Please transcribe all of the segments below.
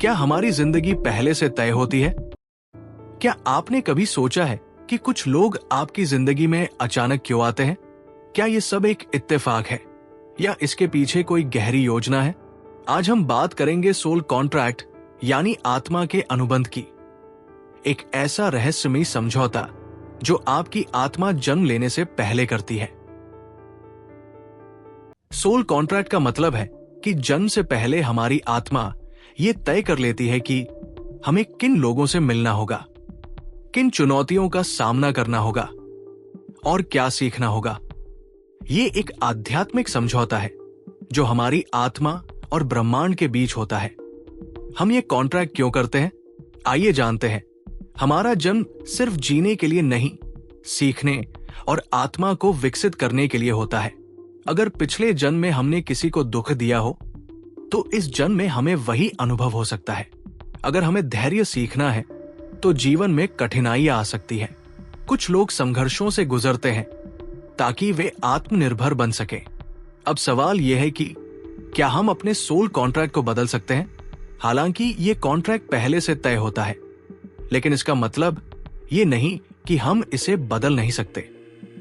क्या हमारी जिंदगी पहले से तय होती है? क्या आपने कभी सोचा है कि कुछ लोग आपकी जिंदगी में अचानक क्यों आते हैं? क्या ये सब एक इत्तेफाक है या इसके पीछे कोई गहरी योजना है? आज हम बात करेंगे सोल कॉन्ट्रैक्ट यानी आत्मा के अनुबंध की। एक ऐसा रहस्यमयी समझौता जो आपकी आत्मा जन्म लेने से पहले करती है। सोल कॉन्ट्रैक्ट का मतलब है कि जन्म से पहले हमारी आत्मा ये तय कर लेती है कि हमें किन लोगों से मिलना होगा, किन चुनौतियों का सामना करना होगा और क्या सीखना होगा। ये एक आध्यात्मिक समझौता है जो हमारी आत्मा और ब्रह्मांड के बीच होता है। हम ये कॉन्ट्रैक्ट क्यों करते हैं? आइए जानते हैं। हमारा जन्म सिर्फ जीने के लिए नहीं, सीखने और आत्मा को विकसित करने के लिए होता है। अगर पिछले जन्म में हमने किसी को दुख दिया हो तो इस जन्म में हमें वही अनुभव हो सकता है। अगर हमें धैर्य सीखना है तो जीवन में कठिनाइयां आ सकती हैं। कुछ लोग संघर्षों से गुजरते हैं ताकि वे आत्मनिर्भर बन सके। अब सवाल यह है कि क्या हम अपने सोल कॉन्ट्रैक्ट को बदल सकते हैं? हालांकि ये कॉन्ट्रैक्ट पहले से तय होता है, लेकिन इसका मतलब ये नहीं कि हम इसे बदल नहीं सकते।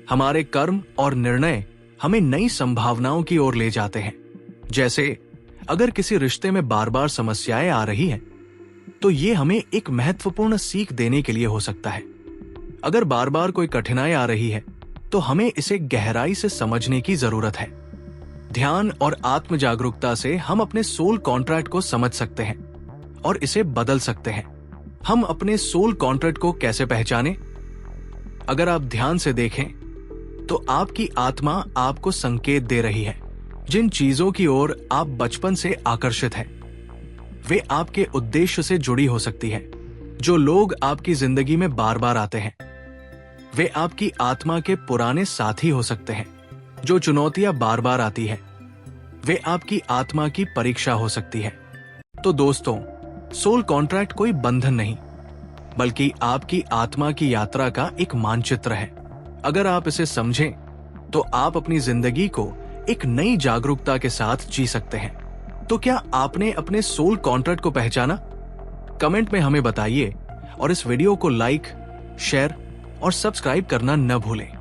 हमारे कर्म और निर्णय हमें नई संभावनाओं की ओर ले जाते हैं। जैसे अगर किसी रिश्ते में बार बार समस्याएं आ रही हैं, तो ये हमें एक महत्वपूर्ण सीख देने के लिए हो सकता है। अगर बार बार कोई कठिनाई आ रही है तो हमें इसे गहराई से समझने की जरूरत है। ध्यान और आत्म जागरूकता से हम अपने सोल कॉन्ट्रैक्ट को समझ सकते हैं और इसे बदल सकते हैं। हम अपने सोल कॉन्ट्रैक्ट को कैसे पहचानें? अगर आप ध्यान से देखें तो आपकी आत्मा आपको संकेत दे रही है। जिन चीजों की ओर आप बचपन से आकर्षित हैं, वे आपके उद्देश्य से जुड़ी हो सकती है। जो लोग आपकी जिंदगी में बार बार आते हैं, वे आपकी आत्मा के पुराने साथी हो सकते हैं। जो चुनौतियां बार बार आती हैं, वे आपकी आत्मा की परीक्षा हो सकती है। तो दोस्तों, सोल कॉन्ट्रैक्ट कोई बंधन नहीं, बल्कि आपकी आत्मा की यात्रा का एक मानचित्र है। अगर आप इसे समझें तो आप अपनी जिंदगी को एक नई जागरूकता के साथ जी सकते हैं। तो क्या आपने अपने सोल कॉन्ट्रैक्ट को पहचाना? कमेंट में हमें बताइए और इस वीडियो को लाइक, शेयर और सब्सक्राइब करना न भूलें।